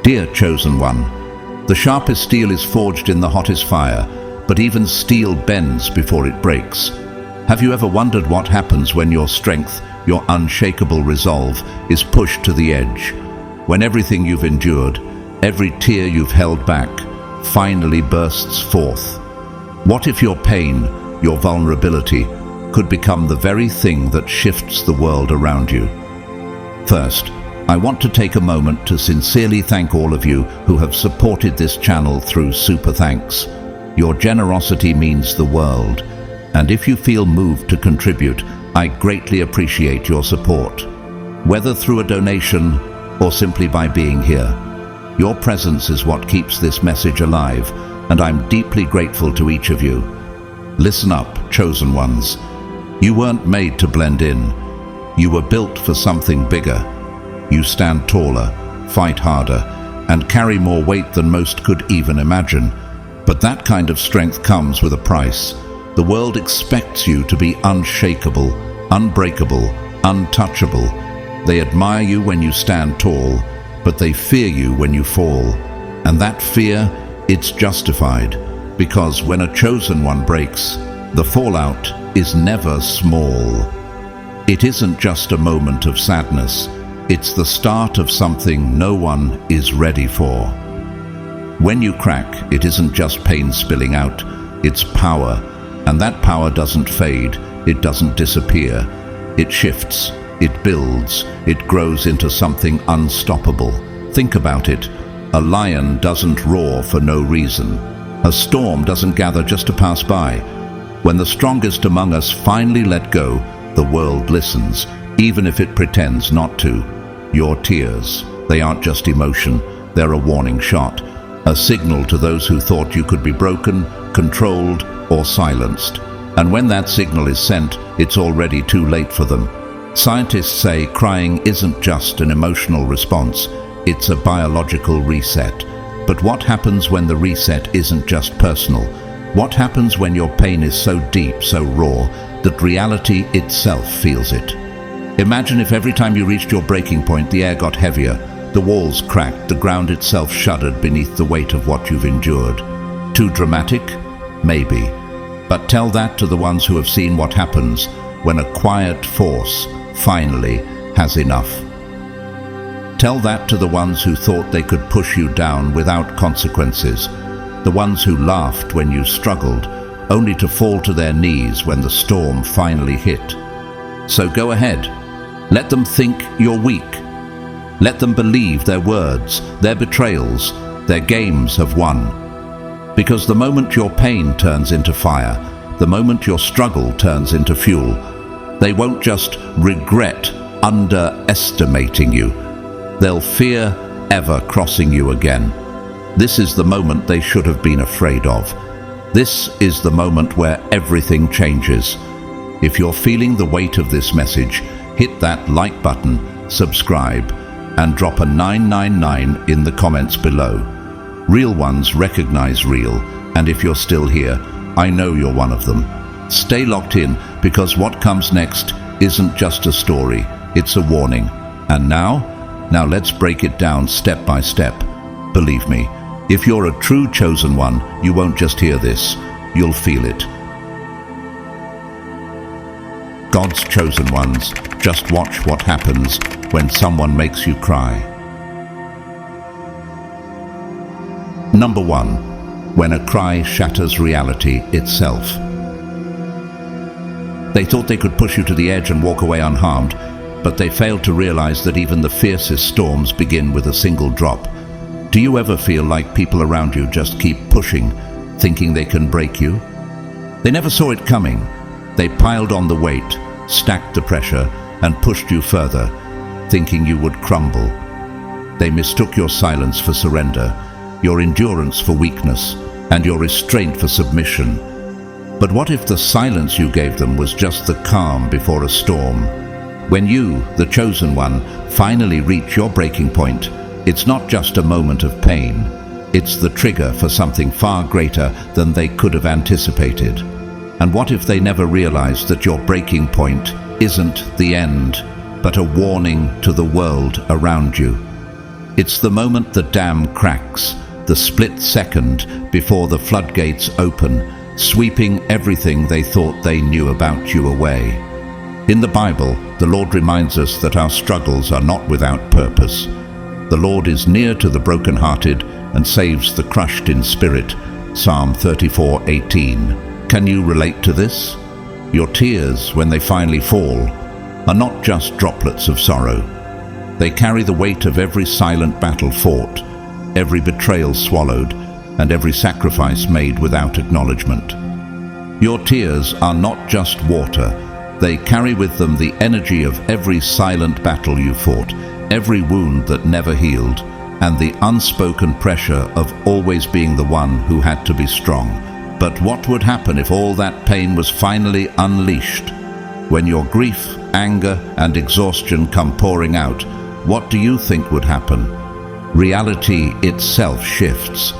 Dear Chosen One, the sharpest steel is forged in the hottest fire, but even steel bends before it breaks. Have you ever wondered what happens when your strength, your unshakable resolve, is pushed to the edge? When everything you've endured, every tear you've held back, finally bursts forth? What if your pain, your vulnerability, could become the very thing that shifts the world around you? First, I want to take a moment to sincerely thank all of you who have supported this channel through Super Thanks. Your generosity means the world, and if you feel moved to contribute, I greatly appreciate your support. Whether through a donation or simply by being here, your presence is what keeps this message alive, and I'm deeply grateful to each of you. Listen up, chosen ones. You weren't made to blend in. You were built for something bigger. You stand taller, fight harder, and carry more weight than most could even imagine. But that kind of strength comes with a price. The world expects you to be unshakable, unbreakable, untouchable. They admire you when you stand tall, but they fear you when you fall. And that fear, it's justified, because when a chosen one breaks, the fallout is never small. It isn't just a moment of sadness. It's the start of something no one is ready for. When you crack, it isn't just pain spilling out, it's power. And that power doesn't fade, it doesn't disappear. It shifts, it builds, it grows into something unstoppable. Think about it. A lion doesn't roar for no reason. A storm doesn't gather just to pass by. When the strongest among us finally let go, the world listens, even if it pretends not to. Your tears, they aren't just emotion, they're a warning shot, a signal to those who thought you could be broken, controlled, or silenced. And when that signal is sent, it's already too late for them. Scientists say crying isn't just an emotional response, it's a biological reset. But what happens when the reset isn't just personal? What happens when your pain is so deep, so raw, that reality itself feels it? Imagine if every time you reached your breaking point, the air got heavier, the walls cracked, the ground itself shuddered beneath the weight of what you've endured. Too dramatic? Maybe. But tell that to the ones who have seen what happens when a quiet force finally has enough. Tell that to the ones who thought they could push you down without consequences, the ones who laughed when you struggled, only to fall to their knees when the storm finally hit. So go ahead. Let them think you're weak. Let them believe their words, their betrayals, their games have won. Because the moment your pain turns into fire, the moment your struggle turns into fuel, they won't just regret underestimating you. They'll fear ever crossing you again. This is the moment they should have been afraid of. This is the moment where everything changes. If you're feeling the weight of this message, hit that like button, subscribe, and drop a 999 in the comments below. Real ones recognize real, and if you're still here, I know you're one of them. Stay locked in, because what comes next isn't just a story, it's a warning. And now let's break it down step by step. Believe me, if you're a true chosen one, you won't just hear this, you'll feel it. God's chosen ones, just watch what happens when someone makes you cry. Number 1. When a cry shatters reality itself. They thought they could push you to the edge and walk away unharmed, but they failed to realize that even the fiercest storms begin with a single drop. Do you ever feel like people around you just keep pushing, thinking they can break you? They never saw it coming. They piled on the weight, stacked the pressure, and pushed you further, thinking you would crumble. They mistook your silence for surrender, your endurance for weakness, and your restraint for submission. But what if the silence you gave them was just the calm before a storm? When you, the chosen one, finally reach your breaking point, it's not just a moment of pain. It's the trigger for something far greater than they could have anticipated. And what if they never realized that your breaking point isn't the end, but a warning to the world around you? It's the moment the dam cracks, the split second before the floodgates open, sweeping everything they thought they knew about you away. In the Bible, the Lord reminds us that our struggles are not without purpose. The Lord is near to the brokenhearted and saves the crushed in spirit. Psalm 34:18. Can you relate to this? Your tears, when they finally fall, are not just droplets of sorrow. They carry the weight of every silent battle fought, every betrayal swallowed, and every sacrifice made without acknowledgement. Your tears are not just water. They carry with them the energy of every silent battle you fought, every wound that never healed, and the unspoken pressure of always being the one who had to be strong. But what would happen if all that pain was finally unleashed? When your grief, anger, and exhaustion come pouring out, what do you think would happen? Reality itself shifts.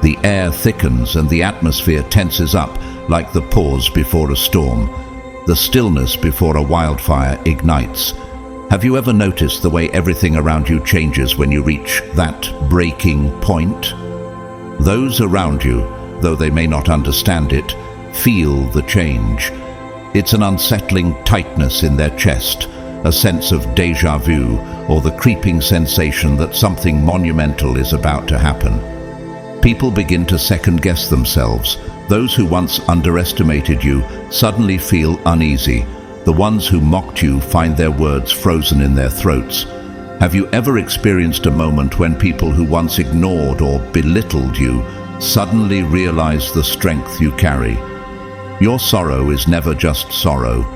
The air thickens and the atmosphere tenses up like the pause before a storm. The stillness before a wildfire ignites. Have you ever noticed the way everything around you changes when you reach that breaking point? Those around you, though they may not understand it, feel the change. It's an unsettling tightness in their chest, a sense of déjà vu, or the creeping sensation that something monumental is about to happen. People begin to second-guess themselves. Those who once underestimated you suddenly feel uneasy. The ones who mocked you find their words frozen in their throats. Have you ever experienced a moment when people who once ignored or belittled you suddenly realize the strength you carry? Your sorrow is never just sorrow.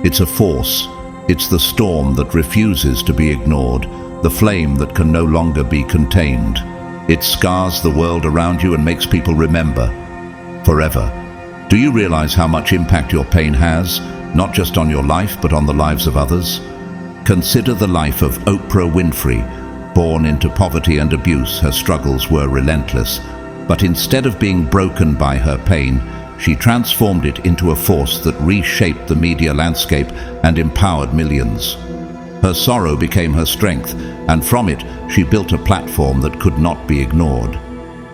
It's a force. It's the storm that refuses to be ignored, the flame that can no longer be contained. It scars the world around you and makes people remember forever. Do you realize how much impact your pain has, not just on your life, but on the lives of others? Consider the life of Oprah Winfrey. Born into poverty and abuse, her struggles were relentless. But instead of being broken by her pain, she transformed it into a force that reshaped the media landscape and empowered millions. Her sorrow became her strength, and from it, she built a platform that could not be ignored.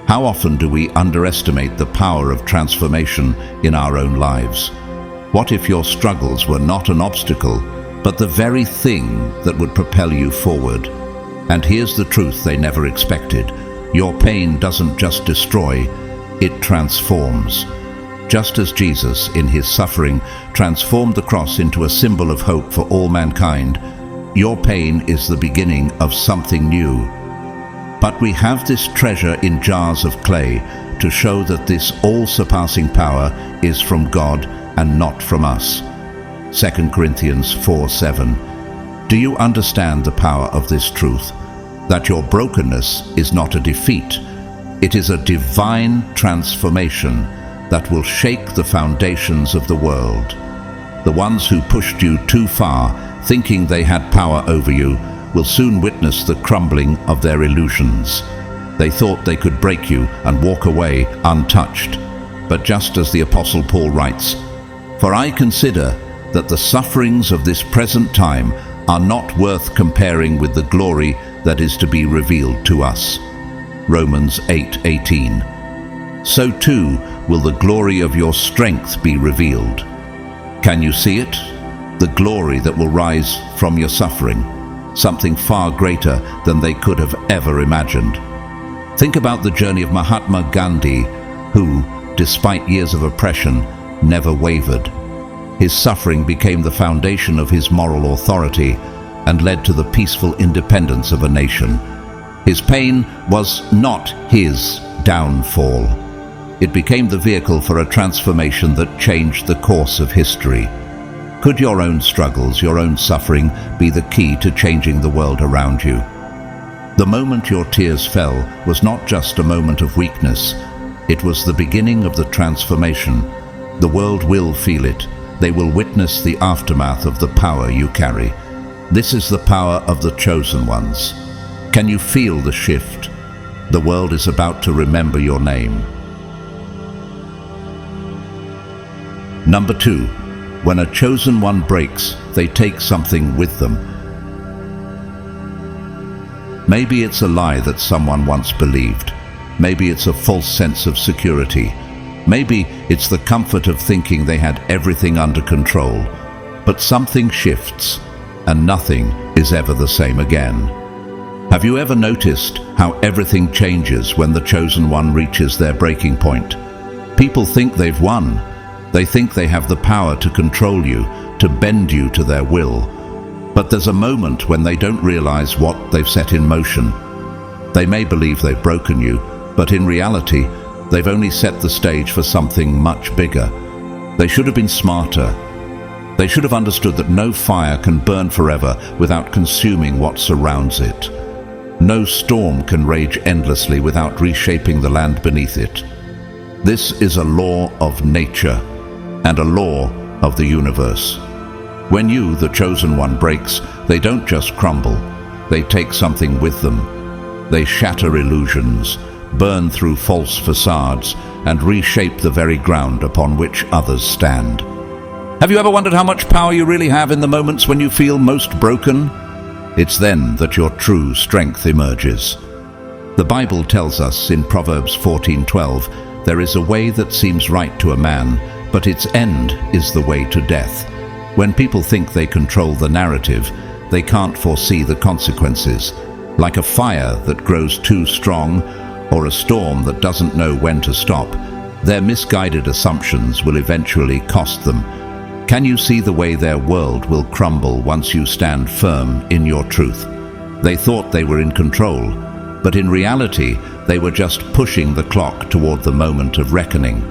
How often do we underestimate the power of transformation in our own lives? What if your struggles were not an obstacle, but the very thing that would propel you forward? And here's the truth they never expected. Your pain doesn't just destroy, it transforms. Just as Jesus, in his suffering, transformed the cross into a symbol of hope for all mankind, your pain is the beginning of something new. But we have this treasure in jars of clay to show that this all-surpassing power is from God and not from us. 2 Corinthians 4:7. Do you understand the power of this truth? That your brokenness is not a defeat. It is a divine transformation that will shake the foundations of the world. The ones who pushed you too far, thinking they had power over you, will soon witness the crumbling of their illusions. They thought they could break you and walk away untouched. But just as the Apostle Paul writes, "For I consider that the sufferings of this present time are not worth comparing with the glory that is to be revealed to us." Romans 8:18. So too will the glory of your strength be revealed. Can you see it? The glory that will rise from your suffering, something far greater than they could have ever imagined. Think about the journey of Mahatma Gandhi, who, despite years of oppression, never wavered. His suffering became the foundation of his moral authority and led to the peaceful independence of a nation. His pain was not his downfall. It became the vehicle for a transformation that changed the course of history. Could your own struggles, your own suffering, be the key to changing the world around you? The moment your tears fell was not just a moment of weakness. It was the beginning of the transformation. The world will feel it. They will witness the aftermath of the power you carry. This is the power of the chosen ones. Can you feel the shift? The world is about to remember your name. Number 2. When a chosen one breaks, they take something with them. Maybe it's a lie that someone once believed. Maybe it's a false sense of security. Maybe it's the comfort of thinking they had everything under control. But something shifts, and nothing is ever the same again. Have you ever noticed how everything changes when the chosen one reaches their breaking point? People think they've won. They think they have the power to control you, to bend you to their will. But there's a moment when they don't realize what they've set in motion. They may believe they've broken you, but in reality, they've only set the stage for something much bigger. They should have been smarter. They should have understood that no fire can burn forever without consuming what surrounds it. No storm can rage endlessly without reshaping the land beneath it. This is a law of nature and a law of the universe. When you, the chosen one, breaks, they don't just crumble. They take something with them. They shatter illusions, burn through false facades, and reshape the very ground upon which others stand. Have you ever wondered how much power you really have in the moments when you feel most broken? It's then that your true strength emerges. The Bible tells us in Proverbs 14:12, "There is a way that seems right to a man, but its end is the way to death." When people think they control the narrative, they can't foresee the consequences. Like a fire that grows too strong, or a storm that doesn't know when to stop, their misguided assumptions will eventually cost them. Can you see the way their world will crumble once you stand firm in your truth? They thought they were in control, but in reality, they were just pushing the clock toward the moment of reckoning.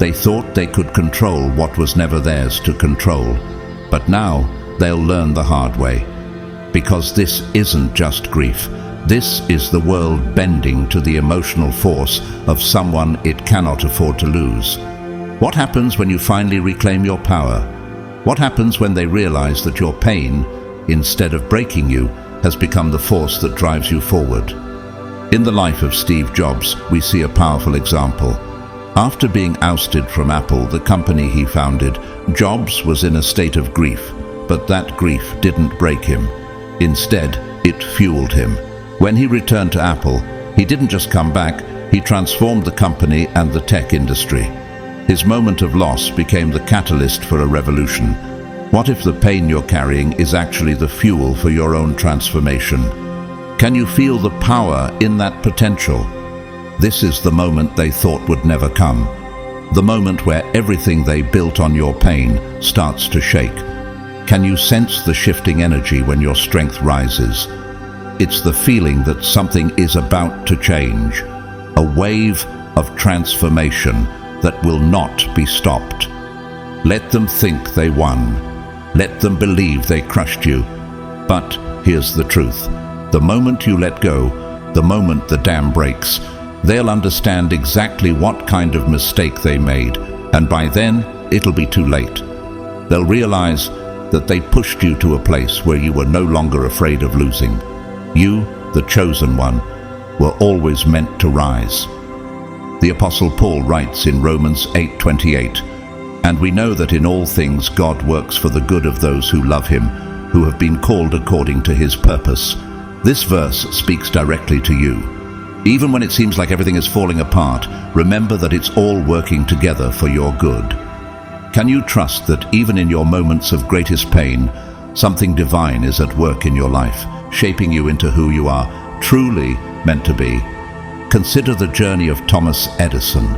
They thought they could control what was never theirs to control, but now they'll learn the hard way. Because this isn't just grief. This is the world bending to the emotional force of someone it cannot afford to lose. What happens when you finally reclaim your power? What happens when they realize that your pain, instead of breaking you, has become the force that drives you forward? In the life of Steve Jobs, we see a powerful example. After being ousted from Apple, the company he founded, Jobs was in a state of grief, but that grief didn't break him. Instead, it fueled him. When he returned to Apple, he didn't just come back, he transformed the company and the tech industry. His moment of loss became the catalyst for a revolution. What if the pain you're carrying is actually the fuel for your own transformation? Can you feel the power in that potential? This is the moment they thought would never come. The moment where everything they built on your pain starts to shake. Can you sense the shifting energy when your strength rises? It's the feeling that something is about to change. A wave of transformation that will not be stopped. Let them think they won. Let them believe they crushed you. But here's the truth. The moment you let go, the moment the dam breaks, they'll understand exactly what kind of mistake they made, and by then, it'll be too late. They'll realize that they pushed you to a place where you were no longer afraid of losing. You, the chosen one, were always meant to rise. The Apostle Paul writes in Romans 8:28, "And we know that in all things God works for the good of those who love him, who have been called according to his purpose." This verse speaks directly to you. Even when it seems like everything is falling apart, remember that it's all working together for your good. Can you trust that even in your moments of greatest pain, something divine is at work in your life, shaping you into who you are truly meant to be? Consider the journey of Thomas Edison.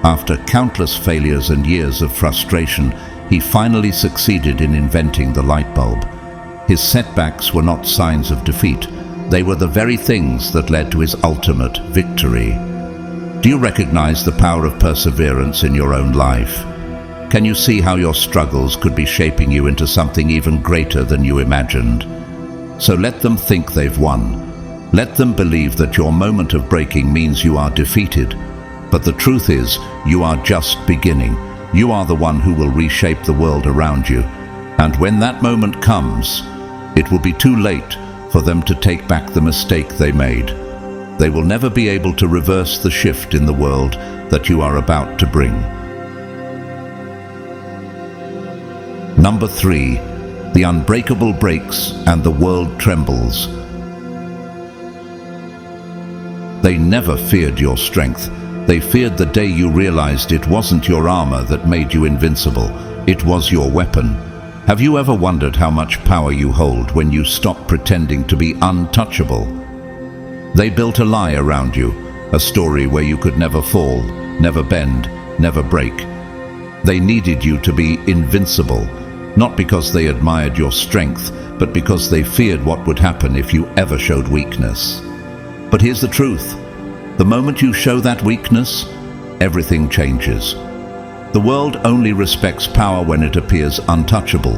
After countless failures and years of frustration, he finally succeeded in inventing the light bulb. His setbacks were not signs of defeat. They were the very things that led to his ultimate victory. Do you recognize the power of perseverance in your own life? Can you see how your struggles could be shaping you into something even greater than you imagined? So let them think they've won. Let them believe that your moment of breaking means you are defeated. But the truth is, you are just beginning. You are the one who will reshape the world around you. And when that moment comes, it will be too late for them to take back the mistake they made. They will never be able to reverse the shift in the world that you are about to bring. Number 3, the unbreakable breaks and the world trembles. They never feared your strength. They feared the day you realized it wasn't your armor that made you invincible. It was your weapon. Have you ever wondered how much power you hold when you stop pretending to be untouchable? They built a lie around you, a story where you could never fall, never bend, never break. They needed you to be invincible, not because they admired your strength, but because they feared what would happen if you ever showed weakness. But here's the truth. The moment you show that weakness, everything changes. The world only respects power when it appears untouchable.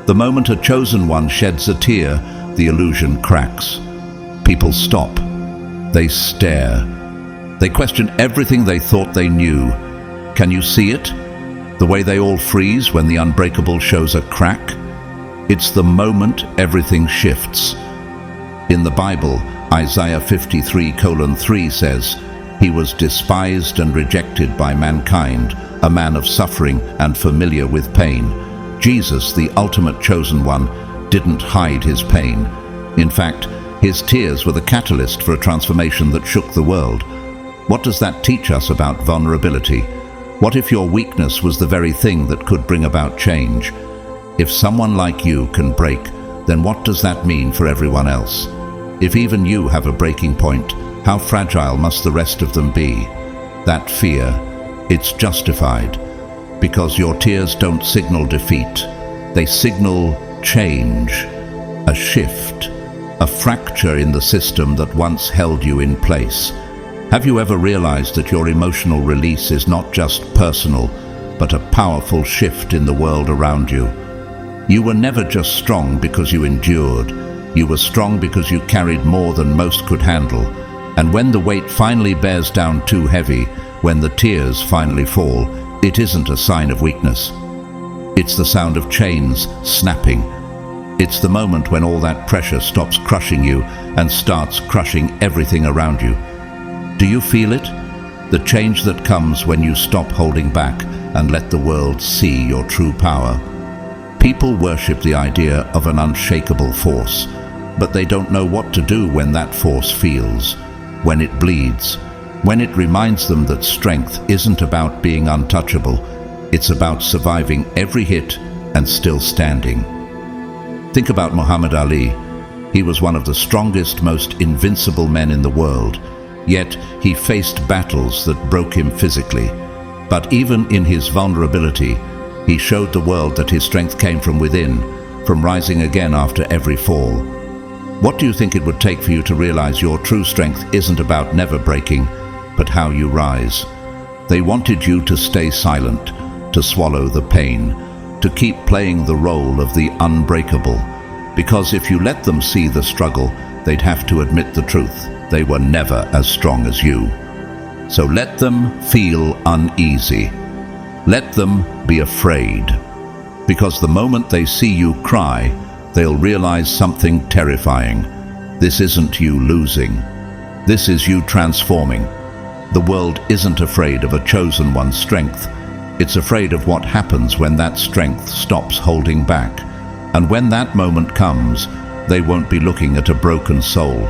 The moment a chosen one sheds a tear, the illusion cracks. People stop. They stare. They question everything they thought they knew. Can you see it? The way they all freeze when the unbreakable shows a crack? It's the moment everything shifts. In the Bible, Isaiah 53:3 says, "He was despised and rejected by mankind, a man of suffering and familiar with pain." Jesus, the ultimate chosen one, didn't hide his pain. In fact, his tears were the catalyst for a transformation that shook the world. What does that teach us about vulnerability? What if your weakness was the very thing that could bring about change? If someone like you can break, then what does that mean for everyone else? If even you have a breaking point, how fragile must the rest of them be? That fear, it's justified, because your tears don't signal defeat. They signal change, a shift, a fracture in the system that once held you in place. Have you ever realized that your emotional release is not just personal, but a powerful shift in the world around you? You were never just strong because you endured. You were strong because you carried more than most could handle. And when the weight finally bears down too heavy, when the tears finally fall, it isn't a sign of weakness. It's the sound of chains snapping. It's the moment when all that pressure stops crushing you and starts crushing everything around you. Do you feel it? The change that comes when you stop holding back and let the world see your true power. People worship the idea of an unshakable force, but they don't know what to do when that force feels, when it bleeds, when it reminds them that strength isn't about being untouchable, it's about surviving every hit and still standing. Think about Muhammad Ali. He was one of the strongest, most invincible men in the world, yet he faced battles that broke him physically. But even in his vulnerability, he showed the world that his strength came from within, from rising again after every fall. What do you think it would take for you to realize your true strength isn't about never breaking, but how you rise? They wanted you to stay silent, to swallow the pain, to keep playing the role of the unbreakable, because if you let them see the struggle, they'd have to admit the truth. They were never as strong as you. So let them feel uneasy. Let them be afraid. Because the moment they see you cry, they'll realize something terrifying. This isn't you losing. This is you transforming. The world isn't afraid of a chosen one's strength. It's afraid of what happens when that strength stops holding back. And when that moment comes, they won't be looking at a broken soul.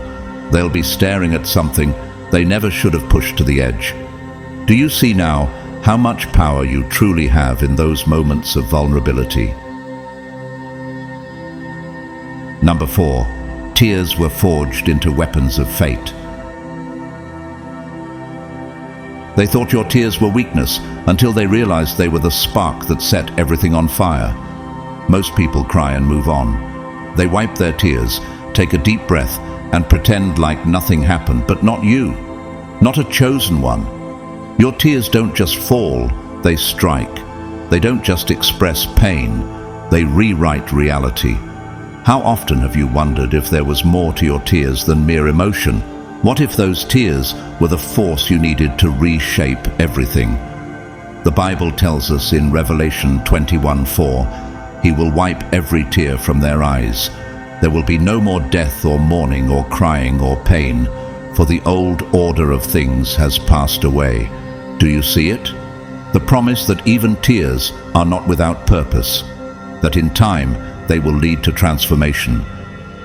They'll be staring at something they never should have pushed to the edge. Do you see now how much power you truly have in those moments of vulnerability? Number 4, tears were forged into weapons of fate. They thought your tears were weakness until they realized they were the spark that set everything on fire. Most people cry and move on. They wipe their tears, take a deep breath, and pretend like nothing happened, but not you, not a chosen one. Your tears don't just fall, they strike. They don't just express pain, they rewrite reality. How often have you wondered if there was more to your tears than mere emotion? What if those tears were the force you needed to reshape everything? The Bible tells us in Revelation 21:4, He will wipe every tear from their eyes. There will be no more death or mourning or crying or pain, for the old order of things has passed away. Do you see it? The promise that even tears are not without purpose, that in time they will lead to transformation.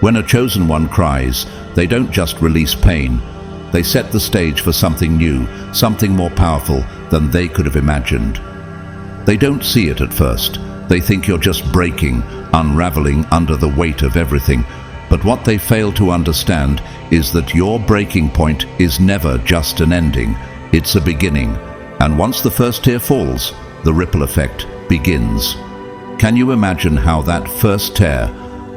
When a chosen one cries, they don't just release pain, They set the stage for something new, something more powerful than they could have imagined. They don't see it at first. They think you're just breaking, unraveling under the weight of everything. But what they fail to understand is that your breaking point is never just an ending. It's a beginning. And once the first tear falls, the ripple effect begins. Can you imagine how that first tear,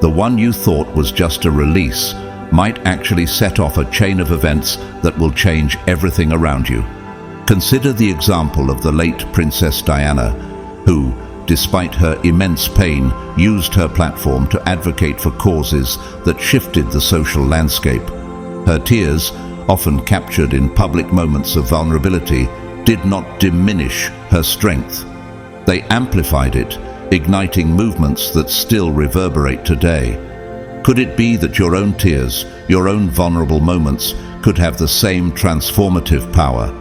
the one you thought was just a release, might actually set off a chain of events that will change everything around you? Consider the example of the late Princess Diana, who, despite her immense pain, used her platform to advocate for causes that shifted the social landscape. Her tears, often captured in public moments of vulnerability, did not diminish her strength. They amplified it, igniting movements that still reverberate today. Could it be that your own tears, your own vulnerable moments, could have the same transformative power?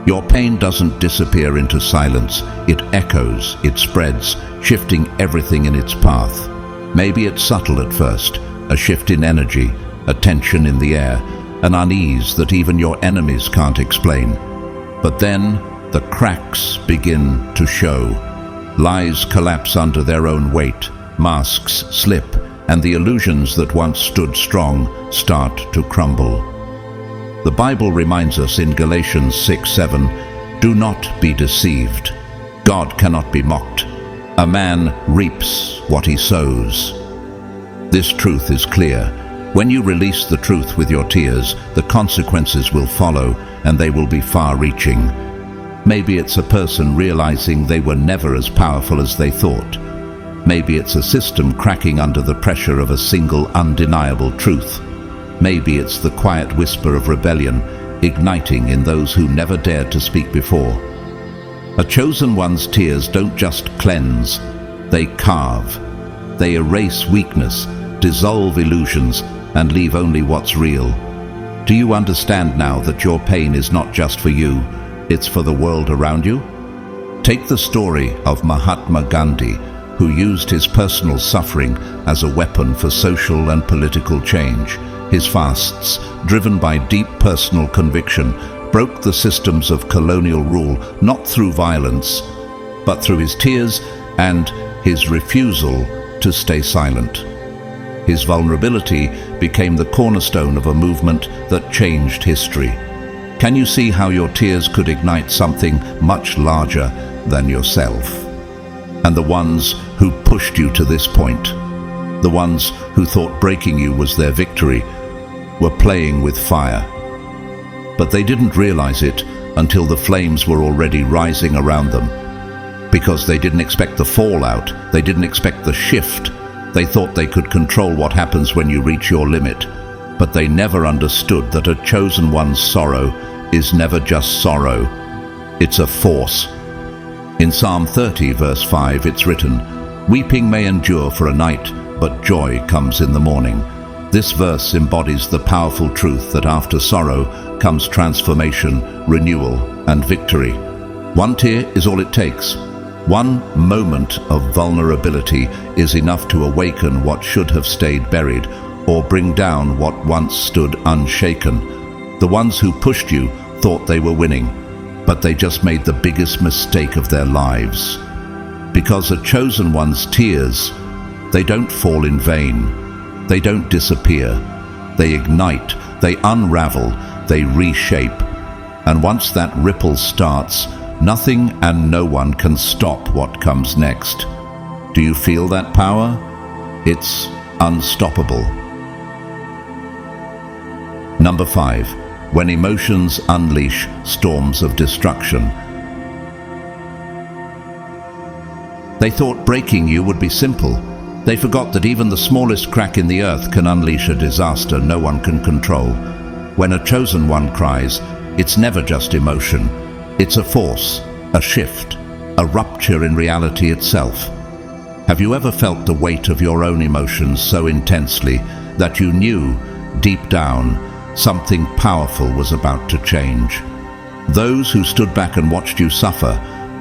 Your pain doesn't disappear into silence. It echoes, it spreads, shifting everything in its path. Maybe it's subtle at first, a shift in energy, a tension in the air, an unease that even your enemies can't explain. But then, the cracks begin to show. Lies collapse under their own weight, masks slip, and the illusions that once stood strong start to crumble. The Bible reminds us in Galatians 6:7, "Do not be deceived. God cannot be mocked. A man reaps what he sows." This truth is clear. When you release the truth with your tears, the consequences will follow, and they will be far-reaching. Maybe it's a person realizing they were never as powerful as they thought. Maybe it's a system cracking under the pressure of a single undeniable truth. Maybe it's the quiet whisper of rebellion, igniting in those who never dared to speak before. A chosen one's tears don't just cleanse, they carve. They erase weakness, dissolve illusions, and leave only what's real. Do you understand now that your pain is not just for you, it's for the world around you? Take the story of Mahatma Gandhi, who used his personal suffering as a weapon for social and political change. His fasts, driven by deep personal conviction, broke the systems of colonial rule not through violence, but through his tears and his refusal to stay silent. His vulnerability became the cornerstone of a movement that changed history. Can you see how your tears could ignite something much larger than yourself? And the ones who pushed you to this point, the ones who thought breaking you was their victory, were playing with fire. But they didn't realize it until the flames were already rising around them. Because they didn't expect the fallout, they didn't expect the shift. They thought they could control what happens when you reach your limit. But they never understood that a chosen one's sorrow is never just sorrow. It's a force. In Psalm 30, verse 5, it's written, "Weeping may endure for a night, but joy comes in the morning." This verse embodies the powerful truth that after sorrow comes transformation, renewal, and victory. One tear is all it takes. One moment of vulnerability is enough to awaken what should have stayed buried, or bring down what once stood unshaken. The ones who pushed you thought they were winning, but they just made the biggest mistake of their lives. Because a chosen one's tears, they don't fall in vain. They don't disappear. They ignite, they unravel, they reshape. And once that ripple starts, nothing and no one can stop what comes next. Do you feel that power? It's unstoppable. Number 5. When emotions unleash storms of destruction. They thought breaking you would be simple. They forgot that even the smallest crack in the earth can unleash a disaster no one can control. When a chosen one cries, it's never just emotion. It's a force, a shift, a rupture in reality itself. Have you ever felt the weight of your own emotions so intensely that you knew, deep down, something powerful was about to change? Those who stood back and watched you suffer,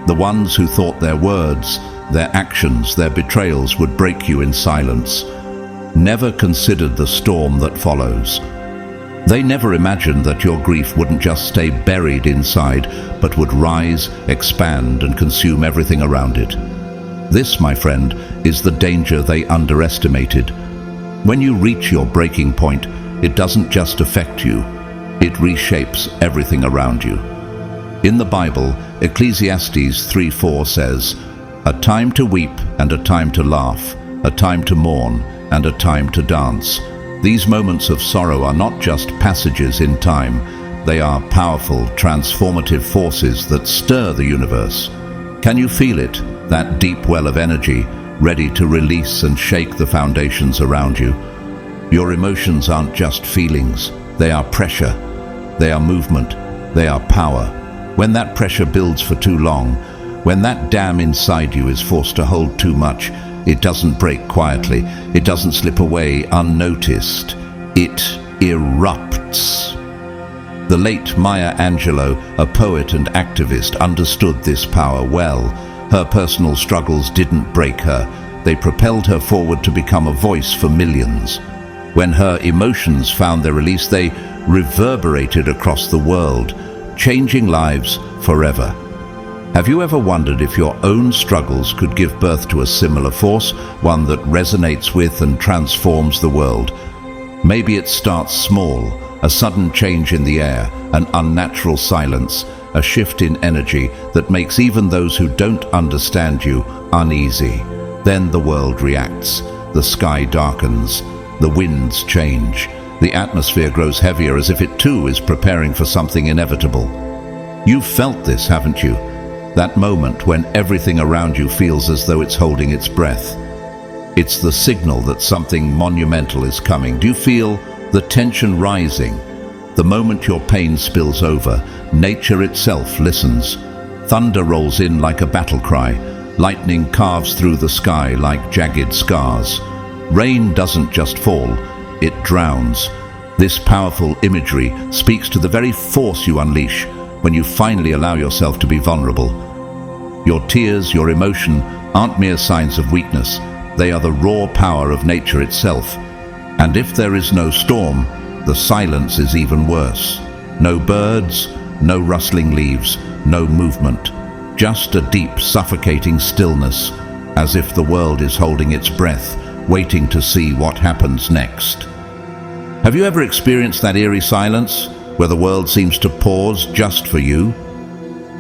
the ones who thought their words, their actions, their betrayals would break you in silence, never considered the storm that follows. They never imagined that your grief wouldn't just stay buried inside, but would rise, expand, and consume everything around it. This, my friend, is the danger they underestimated. When you reach your breaking point, it doesn't just affect you, it reshapes everything around you. In the Bible, Ecclesiastes 3:4 says, "A time to weep and a time to laugh, a time to mourn and a time to dance." These moments of sorrow are not just passages in time, they are powerful, transformative forces that stir the universe. Can you feel it, that deep well of energy, ready to release and shake the foundations around you? Your emotions aren't just feelings, they are pressure, they are movement, they are power. When that pressure builds for too long, when that dam inside you is forced to hold too much, it doesn't break quietly, it doesn't slip away unnoticed, it erupts. The late Maya Angelou, a poet and activist, understood this power well. Her personal struggles didn't break her, they propelled her forward to become a voice for millions. When her emotions found their release, they reverberated across the world, changing lives forever. Have you ever wondered if your own struggles could give birth to a similar force, one that resonates with and transforms the world? Maybe it starts small, a sudden change in the air, an unnatural silence, a shift in energy that makes even those who don't understand you uneasy. Then the world reacts, the sky darkens, the winds change, the atmosphere grows heavier as if it too is preparing for something inevitable. You've felt this, haven't you? That moment when everything around you feels as though it's holding its breath. It's the signal that something monumental is coming. Do you feel the tension rising? The moment your pain spills over, nature itself listens. Thunder rolls in like a battle cry. Lightning carves through the sky like jagged scars. Rain doesn't just fall, it drowns. This powerful imagery speaks to the very force you unleash when you finally allow yourself to be vulnerable. Your tears, your emotion, aren't mere signs of weakness. They are the raw power of nature itself. And if there is no storm, the silence is even worse. No birds, no rustling leaves, no movement. Just a deep, suffocating stillness, as if the world is holding its breath, waiting to see what happens next. Have you ever experienced that eerie silence, where the world seems to pause just for you?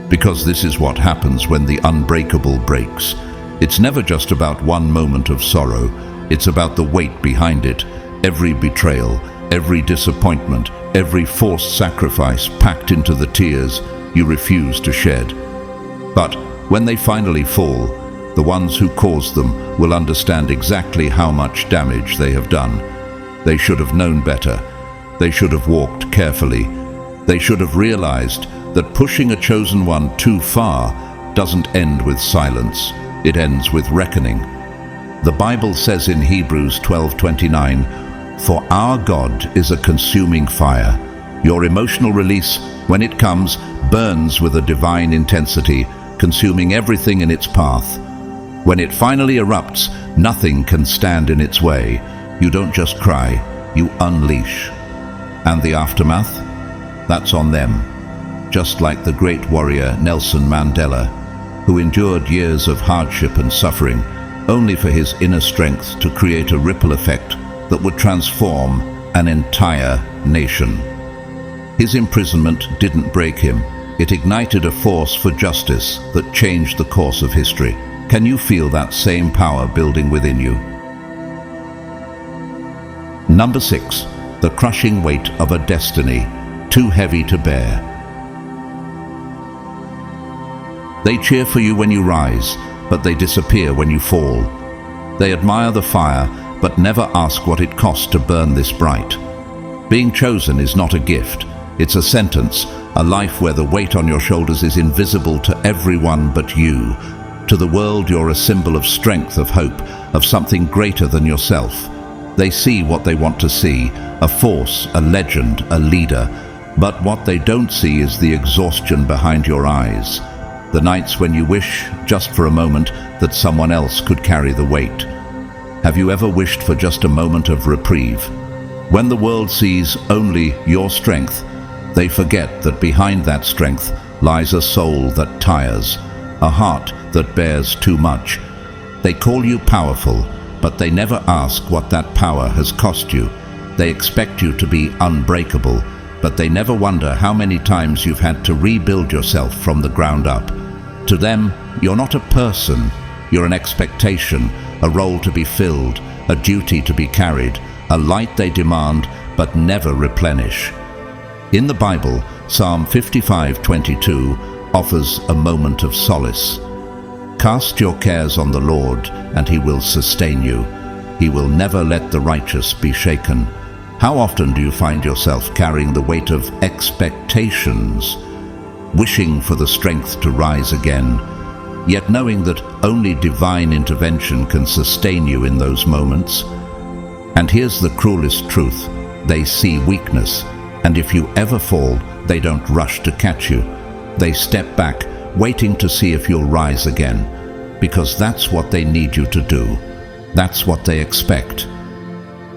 Because this is what happens when the unbreakable breaks. It's never just about one moment of sorrow, it's about the weight behind it, every betrayal, every disappointment, every forced sacrifice packed into the tears you refuse to shed. But when they finally fall, the ones who caused them will understand exactly how much damage they have done. They should have known better. They should have walked carefully. They should have realized that pushing a chosen one too far doesn't end with silence. It ends with reckoning. The Bible says in Hebrews 12:29, "For our God is a consuming fire." Your emotional release, when it comes, burns with a divine intensity, consuming everything in its path. When it finally erupts, nothing can stand in its way. You don't just cry, you unleash. And the aftermath? That's on them. Just like the great warrior Nelson Mandela, who endured years of hardship and suffering, only for his inner strength to create a ripple effect that would transform an entire nation. His imprisonment didn't break him. It ignited a force for justice that changed the course of history. Can you feel that same power building within you? Number 6, the crushing weight of a destiny, too heavy to bear. They cheer for you when you rise, but they disappear when you fall. They admire the fire, but never ask what it costs to burn this bright. Being chosen is not a gift, it's a sentence, a life where the weight on your shoulders is invisible to everyone but you. To the world, you're a symbol of strength, of hope, of something greater than yourself. They see what they want to see, a force, a legend, a leader. But what they don't see is the exhaustion behind your eyes. The nights when you wish, just for a moment, that someone else could carry the weight. Have you ever wished for just a moment of reprieve? When the world sees only your strength, they forget that behind that strength lies a soul that tires, a heart that bears too much. They call you powerful, but they never ask what that power has cost you. They expect you to be unbreakable, but they never wonder how many times you've had to rebuild yourself from the ground up. To them, you're not a person, you're an expectation, a role to be filled, a duty to be carried, a light they demand but never replenish. In the Bible, Psalm 55:22 offers a moment of solace. Cast your cares on the Lord, and He will sustain you. He will never let the righteous be shaken. How often do you find yourself carrying the weight of expectations, wishing for the strength to rise again, yet knowing that only divine intervention can sustain you in those moments? And here's the cruelest truth: they see weakness, and if you ever fall, they don't rush to catch you. They step back, waiting to see if you'll rise again, because that's what they need you to do. That's what they expect.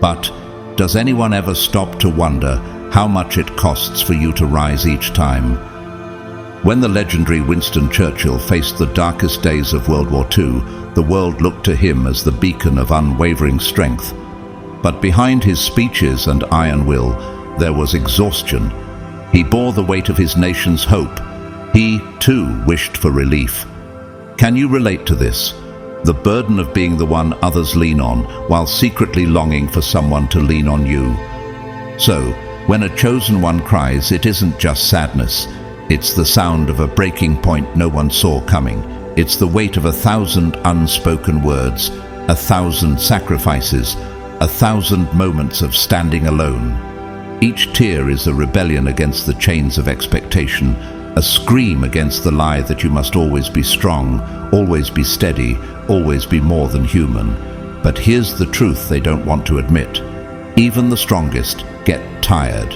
But does anyone ever stop to wonder how much it costs for you to rise each time? When the legendary Winston Churchill faced the darkest days of World War II, the world looked to him as the beacon of unwavering strength. But behind his speeches and iron will, there was exhaustion. He bore the weight of his nation's hope. He, too, wished for relief. Can you relate to this? The burden of being the one others lean on, while secretly longing for someone to lean on you. So, when a chosen one cries, it isn't just sadness. It's the sound of a breaking point no one saw coming. It's the weight of 1,000 unspoken words, 1,000 sacrifices, 1,000 moments of standing alone. Each tear is a rebellion against the chains of expectation, a scream against the lie that you must always be strong, always be steady, always be more than human. But here's the truth they don't want to admit. Even the strongest get tired.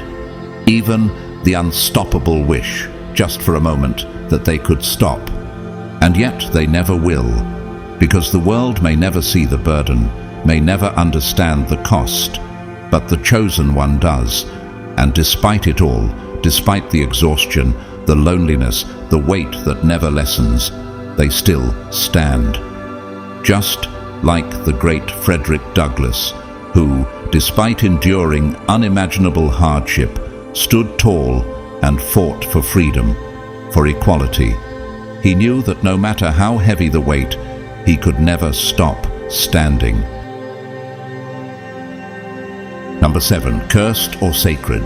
Even the unstoppable wish, just for a moment, that they could stop. And yet they never will, because the world may never see the burden, may never understand the cost, but the chosen one does. And despite it all, despite the exhaustion, the loneliness, the weight that never lessens, they still stand. Just like the great Frederick Douglass, who, despite enduring unimaginable hardship, stood tall and fought for freedom, for equality. He knew that no matter how heavy the weight, he could never stop standing. Number 7, cursed or sacred.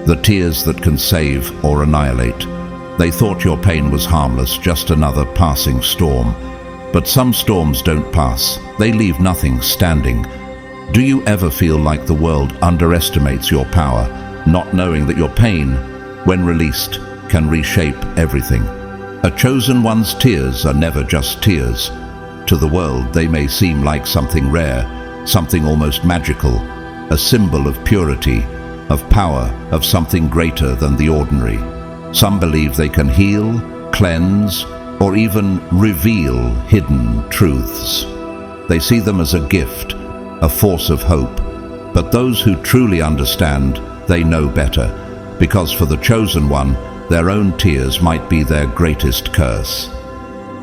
The tears that can save or annihilate. They thought your pain was harmless, just another passing storm. But some storms don't pass. They leave nothing standing. Do you ever feel like the world underestimates your power, not knowing that your pain, when released, can reshape everything? A chosen one's tears are never just tears. To the world, they may seem like something rare, something almost magical, a symbol of purity, of power, of something greater than the ordinary. Some believe they can heal, cleanse, or even reveal hidden truths. They see them as a gift, a force of hope. But those who truly understand, they know better, because for the chosen one, their own tears might be their greatest curse.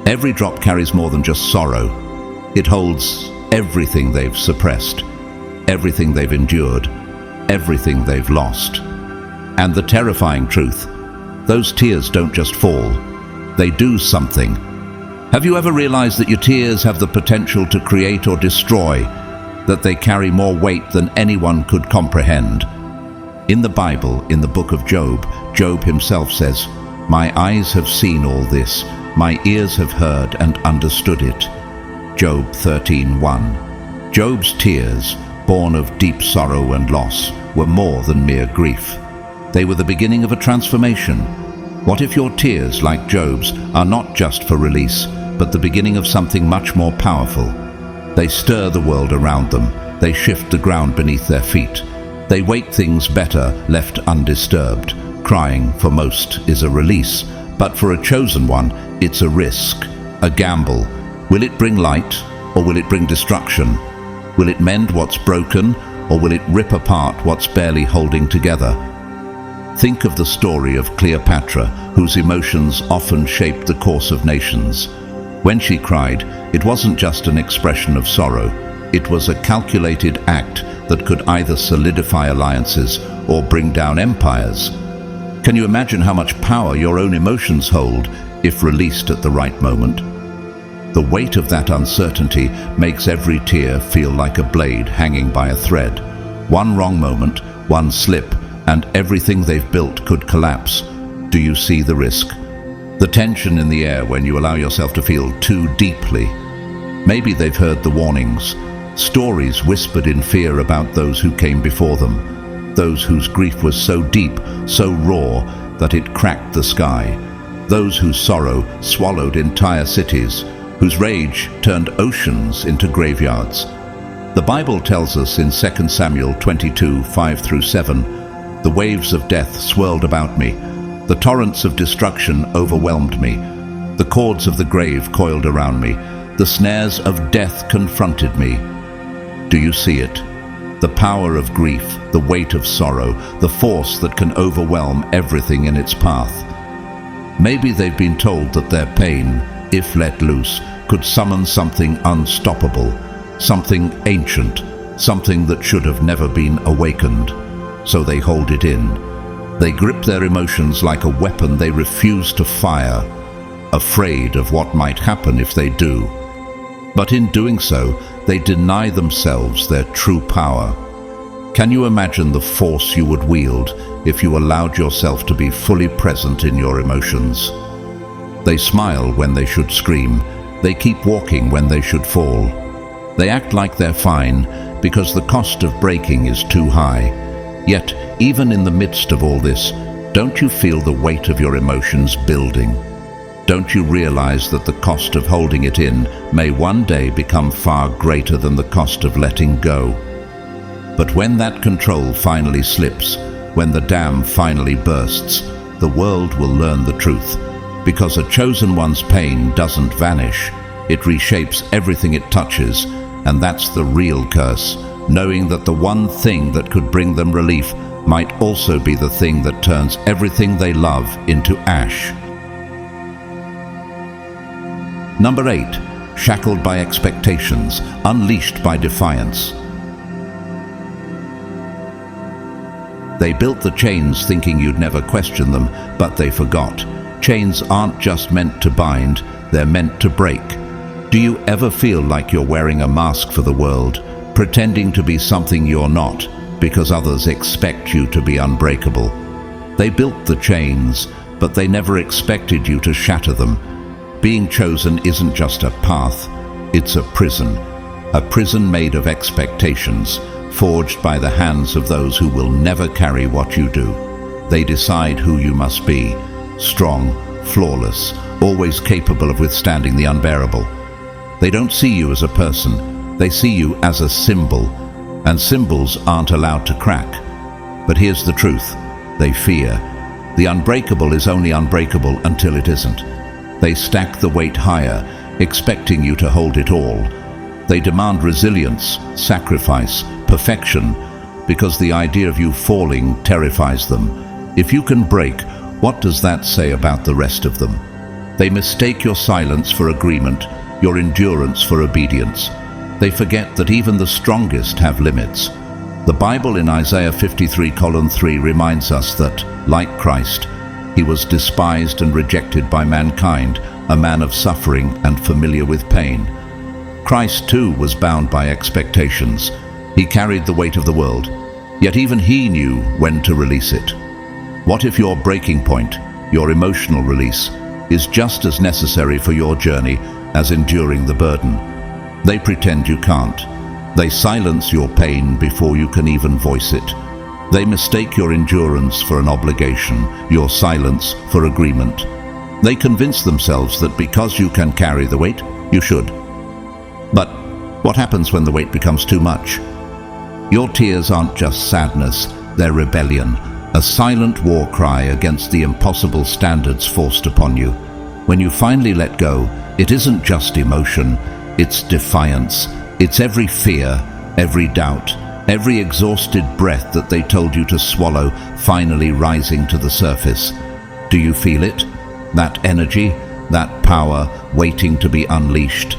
Every drop carries more than just sorrow. It holds everything they've suppressed, everything they've endured, everything they've lost. And the terrifying truth, those tears don't just fall, they do something. Have you ever realized that your tears have the potential to create or destroy, that they carry more weight than anyone could comprehend? In the Bible, in the book of Job, Job himself says, "My eyes have seen all this, my ears have heard and understood it." Job 13:1. Job's tears, born of deep sorrow and loss, were more than mere grief. They were the beginning of a transformation. What if your tears, like Job's, are not just for release, but the beginning of something much more powerful? They stir the world around them. They shift the ground beneath their feet. They wake things better left undisturbed. Crying, for most, is a release, but for a chosen one, it's a risk, a gamble. Will it bring light, or will it bring destruction? Will it mend what's broken, or will it rip apart what's barely holding together? Think of the story of Cleopatra, whose emotions often shaped the course of nations. When she cried, it wasn't just an expression of sorrow. It was a calculated act that could either solidify alliances or bring down empires. Can you imagine how much power your own emotions hold if released at the right moment? The weight of that uncertainty makes every tear feel like a blade hanging by a thread. One wrong moment, one slip, and everything they've built could collapse. Do you see the risk? The tension in the air when you allow yourself to feel too deeply. Maybe they've heard the warnings, stories whispered in fear about those who came before them, those whose grief was so deep, so raw, that it cracked the sky, those whose sorrow swallowed entire cities, whose rage turned oceans into graveyards. The Bible tells us in 2 Samuel 22, 5-7, "The waves of death swirled about me. The torrents of destruction overwhelmed me. The cords of the grave coiled around me. The snares of death confronted me." Do you see it? The power of grief, the weight of sorrow, the force that can overwhelm everything in its path. Maybe they've been told that their pain, if let loose, could summon something unstoppable, something ancient, something that should have never been awakened. So they hold it in. They grip their emotions like a weapon they refuse to fire, afraid of what might happen if they do. But in doing so, they deny themselves their true power. Can you imagine the force you would wield if you allowed yourself to be fully present in your emotions? They smile when they should scream. They keep walking when they should fall. They act like they're fine because the cost of breaking is too high. Yet, even in the midst of all this, don't you feel the weight of your emotions building? Don't you realize that the cost of holding it in may one day become far greater than the cost of letting go? But when that control finally slips, when the dam finally bursts, the world will learn the truth. Because a chosen one's pain doesn't vanish. It reshapes everything it touches, and that's the real curse, knowing that the one thing that could bring them relief might also be the thing that turns everything they love into ash. Number 8, shackled by expectations, unleashed by defiance. They built the chains thinking you'd never question them, but they forgot. Chains aren't just meant to bind, they're meant to break. Do you ever feel like you're wearing a mask for the world, pretending to be something you're not, because others expect you to be unbreakable? They built the chains, but they never expected you to shatter them. Being chosen isn't just a path, it's a prison made of expectations, forged by the hands of those who will never carry what you do. They decide who you must be, strong, flawless, always capable of withstanding the unbearable. They don't see you as a person, they see you as a symbol, and symbols aren't allowed to crack. But here's the truth, they fear. The unbreakable is only unbreakable until it isn't. They stack the weight higher, expecting you to hold it all. They demand resilience, sacrifice, perfection, because the idea of you falling terrifies them. If you can break, what does that say about the rest of them? They mistake your silence for agreement, your endurance for obedience. They forget that even the strongest have limits. The Bible in Isaiah 53:3 reminds us that, like Christ, he was despised and rejected by mankind, a man of suffering and familiar with pain. Christ too was bound by expectations. He carried the weight of the world, yet even he knew when to release it. What if your breaking point, your emotional release, is just as necessary for your journey as enduring the burden? They pretend you can't. They silence your pain before you can even voice it. They mistake your endurance for an obligation, your silence for agreement. They convince themselves that because you can carry the weight, you should. But what happens when the weight becomes too much? Your tears aren't just sadness, they're rebellion, a silent war cry against the impossible standards forced upon you. When you finally let go, it isn't just emotion, it's defiance. It's every fear, every doubt, every exhausted breath that they told you to swallow finally rising to the surface. Do you feel it? That energy, that power waiting to be unleashed.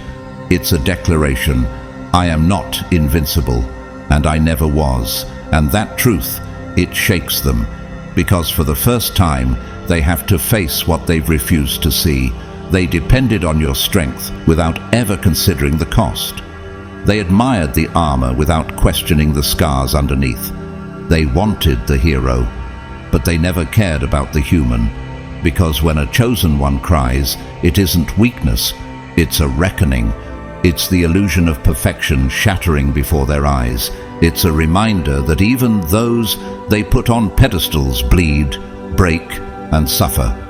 It's a declaration. I am not invincible, and I never was. And that truth, it shakes them, because for the first time, they have to face what they've refused to see. They depended on your strength without ever considering the cost. They admired the armor without questioning the scars underneath. They wanted the hero, but they never cared about the human, because when a chosen one cries, it isn't weakness, it's a reckoning. It's the illusion of perfection shattering before their eyes. It's a reminder that even those they put on pedestals bleed, break, and suffer.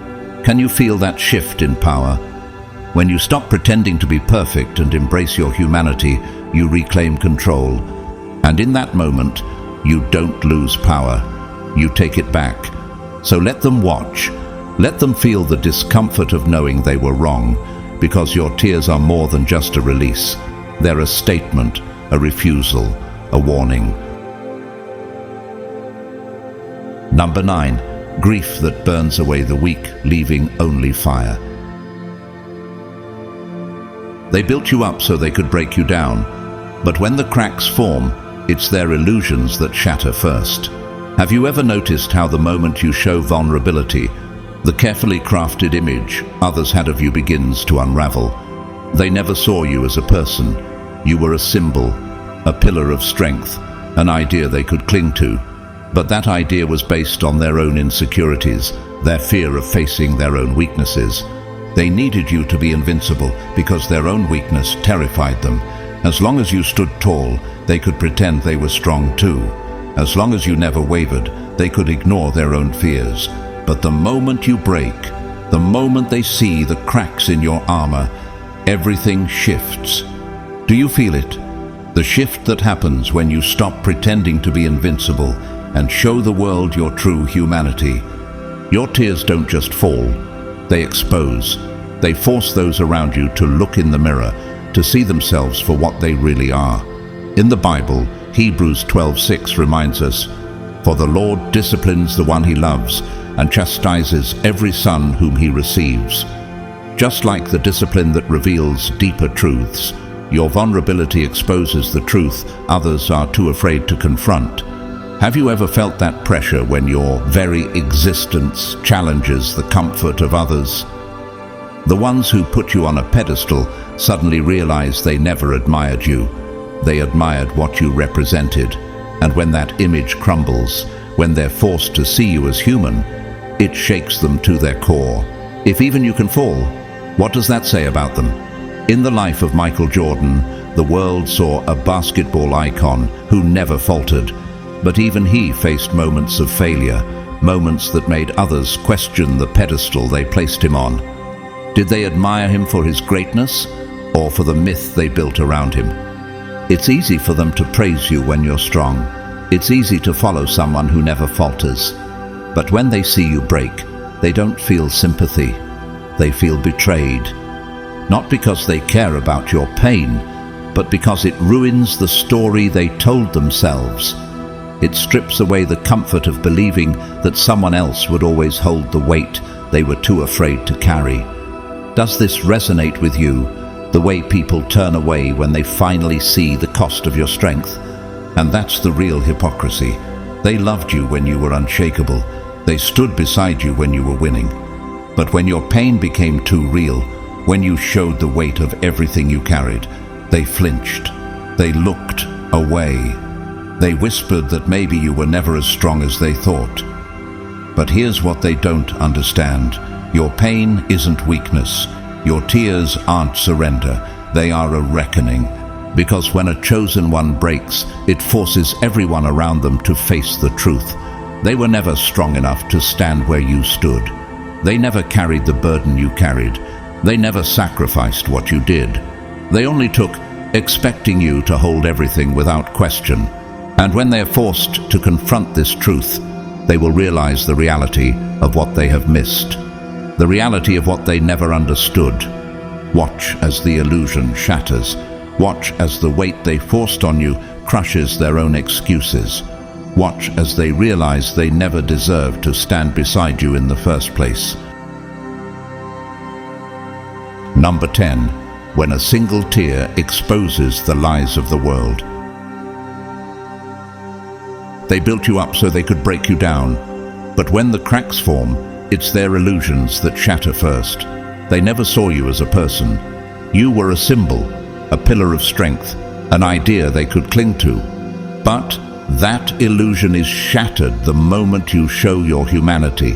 Can you feel that shift in power? When you stop pretending to be perfect and embrace your humanity, you reclaim control. And in that moment, you don't lose power. You take it back. So let them watch. Let them feel the discomfort of knowing they were wrong, because your tears are more than just a release. They're a statement, a refusal, a warning. Number 9, grief that burns away the weak, leaving only fire. They built you up so they could break you down, but when the cracks form, it's their illusions that shatter first. Have you ever noticed how the moment you show vulnerability, the carefully crafted image others had of you begins to unravel? They never saw you as a person. You were a symbol, a pillar of strength, an idea they could cling to. But that idea was based on their own insecurities, their fear of facing their own weaknesses. They needed you to be invincible because their own weakness terrified them. As long as you stood tall, they could pretend they were strong too. As long as you never wavered, they could ignore their own fears. But the moment you break, the moment they see the cracks in your armor, everything shifts. Do you feel it? The shift that happens when you stop pretending to be invincible and show the world your true humanity. Your tears don't just fall, they expose. They force those around you to look in the mirror, to see themselves for what they really are. In the Bible, Hebrews 12:6 reminds us, "For the Lord disciplines the one he loves, and chastises every son whom he receives." Just like the discipline that reveals deeper truths, your vulnerability exposes the truth others are too afraid to confront. Have you ever felt that pressure when your very existence challenges the comfort of others? The ones who put you on a pedestal suddenly realize they never admired you. They admired what you represented. And when that image crumbles, when they're forced to see you as human, it shakes them to their core. If even you can fall, what does that say about them? In the life of Michael Jordan, the world saw a basketball icon who never faltered. But even he faced moments of failure, moments that made others question the pedestal they placed him on. Did they admire him for his greatness, or for the myth they built around him? It's easy for them to praise you when you're strong. It's easy to follow someone who never falters. But when they see you break, they don't feel sympathy. They feel betrayed. Not because they care about your pain, but because it ruins the story they told themselves. It strips away the comfort of believing that someone else would always hold the weight they were too afraid to carry. Does this resonate with you, the way people turn away when they finally see the cost of your strength? And that's the real hypocrisy. They loved you when you were unshakable. They stood beside you when you were winning. But when your pain became too real, when you showed the weight of everything you carried, they flinched. They looked away. They whispered that maybe you were never as strong as they thought. But here's what they don't understand. Your pain isn't weakness. Your tears aren't surrender. They are a reckoning. Because when a chosen one breaks, it forces everyone around them to face the truth. They were never strong enough to stand where you stood. They never carried the burden you carried. They never sacrificed what you did. They only took expecting you to hold everything without question. And when they're forced to confront this truth, they will realize the reality of what they have missed, the reality of what they never understood. Watch as the illusion shatters. Watch as the weight they forced on you crushes their own excuses. Watch as they realize they never deserved to stand beside you in the first place. Number 10. When a single tear exposes the lies of the world. They built you up so they could break you down, but when the cracks form, it's their illusions that shatter first. They never saw you as a person. You were a symbol, a pillar of strength, an idea they could cling to. But that illusion is shattered the moment you show your humanity.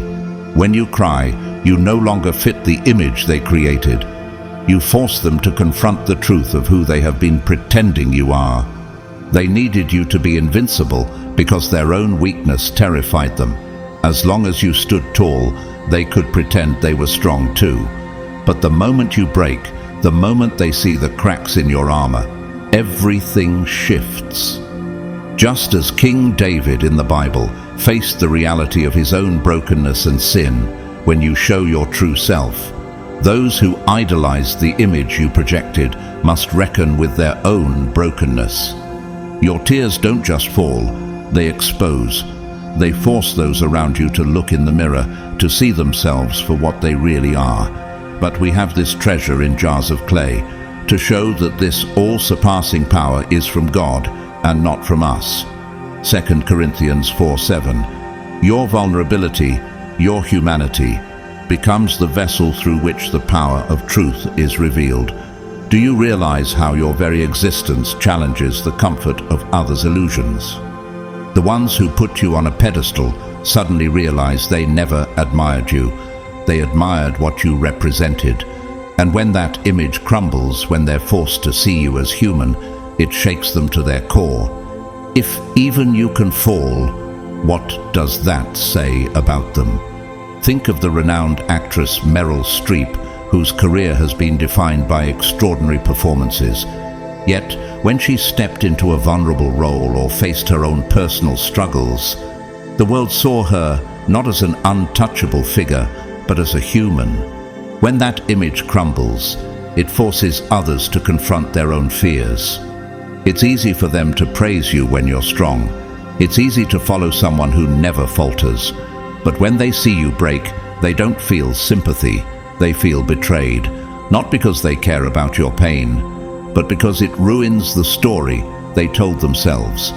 When you cry, you no longer fit the image they created. You force them to confront the truth of who they have been pretending you are. They needed you to be invincible because their own weakness terrified them. As long as you stood tall, they could pretend they were strong too. But the moment you break, the moment they see the cracks in your armor, everything shifts. Just as King David in the Bible faced the reality of his own brokenness and sin, when you show your true self, those who idolized the image you projected must reckon with their own brokenness. Your tears don't just fall, they expose. They force those around you to look in the mirror, to see themselves for what they really are. But we have this treasure in jars of clay, to show that this all-surpassing power is from God and not from us. 2 Corinthians 4:7. Your vulnerability, your humanity, becomes the vessel through which the power of truth is revealed. Do you realize how your very existence challenges the comfort of others' illusions? The ones who put you on a pedestal suddenly realize they never admired you. They admired what you represented. And when that image crumbles, when they're forced to see you as human, it shakes them to their core. If even you can fall, what does that say about them? Think of the renowned actress Meryl Streep, whose career has been defined by extraordinary performances. Yet, when she stepped into a vulnerable role or faced her own personal struggles, the world saw her not as an untouchable figure, but as a human. When that image crumbles, it forces others to confront their own fears. It's easy for them to praise you when you're strong. It's easy to follow someone who never falters. But when they see you break, they don't feel sympathy, they feel betrayed. Not because they care about your pain, but because it ruins the story they told themselves.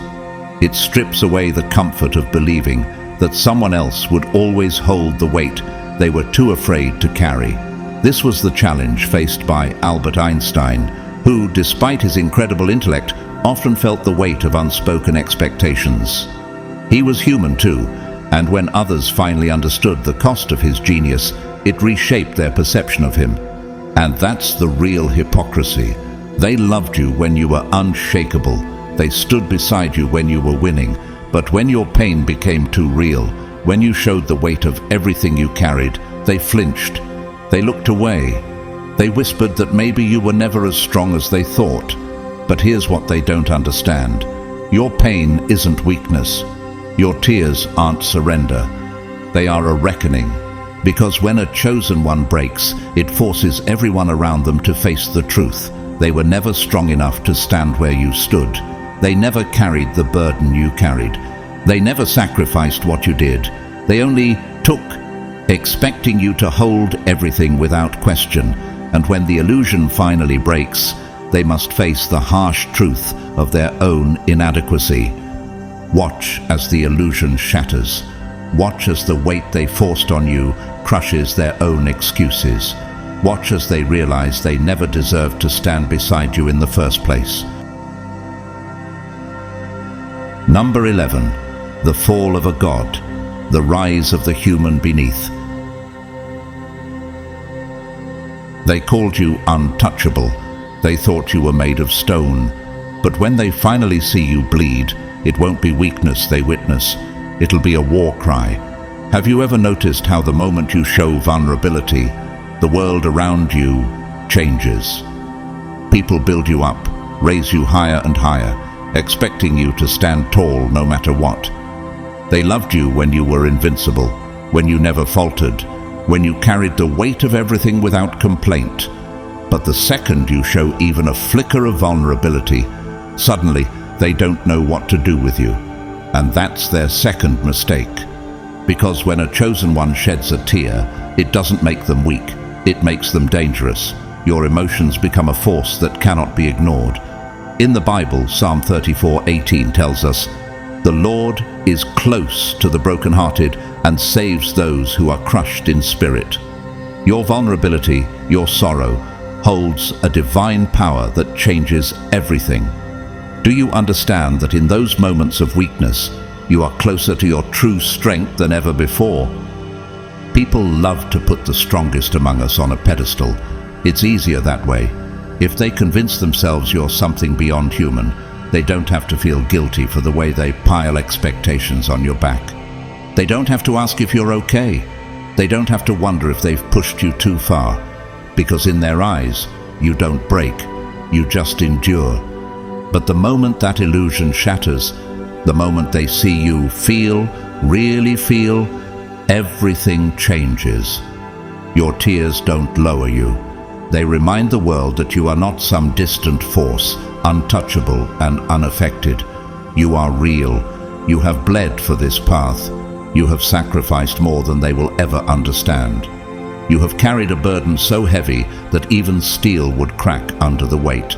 It strips away the comfort of believing that someone else would always hold the weight they were too afraid to carry. This was the challenge faced by Albert Einstein, who, despite his incredible intellect, often felt the weight of unspoken expectations. He was human too, and when others finally understood the cost of his genius, it reshaped their perception of him. And that's the real hypocrisy. They loved you when you were unshakable. They stood beside you when you were winning. But when your pain became too real, when you showed the weight of everything you carried, they flinched. They looked away. They whispered that maybe you were never as strong as they thought. But here's what they don't understand. Your pain isn't weakness. Your tears aren't surrender. They are a reckoning. Because when a chosen one breaks, it forces everyone around them to face the truth. They were never strong enough to stand where you stood. They never carried the burden you carried. They never sacrificed what you did. They only took, expecting you to hold everything without question. And when the illusion finally breaks, they must face the harsh truth of their own inadequacy. Watch as the illusion shatters. Watch as the weight they forced on you crushes their own excuses. Watch as they realize they never deserved to stand beside you in the first place. Number 11. The fall of a god. The rise of the human beneath. They called you untouchable. They thought you were made of stone. But when they finally see you bleed, it won't be weakness they witness. It'll be a war cry. Have you ever noticed how the moment you show vulnerability, the world around you changes? People build you up, raise you higher and higher, expecting you to stand tall no matter what. They loved you when you were invincible, when you never faltered, when you carried the weight of everything without complaint. But the second you show even a flicker of vulnerability, suddenly they don't know what to do with you. And that's their second mistake. Because when a chosen one sheds a tear, it doesn't make them weak, it makes them dangerous. Your emotions become a force that cannot be ignored. In the Bible, Psalm 34:18 tells us, "The Lord is close to the brokenhearted and saves those who are crushed in spirit." Your vulnerability, your sorrow, holds a divine power that changes everything. Do you understand that in those moments of weakness, you are closer to your true strength than ever before? People love to put the strongest among us on a pedestal. It's easier that way. If they convince themselves you're something beyond human, they don't have to feel guilty for the way they pile expectations on your back. They don't have to ask if you're okay. They don't have to wonder if they've pushed you too far, because in their eyes, you don't break, you just endure. But the moment that illusion shatters, the moment they see you feel, really feel, everything changes. Your tears don't lower you. They remind the world that you are not some distant force, untouchable and unaffected. You are real. You have bled for this path. You have sacrificed more than they will ever understand. You have carried a burden so heavy that even steel would crack under the weight.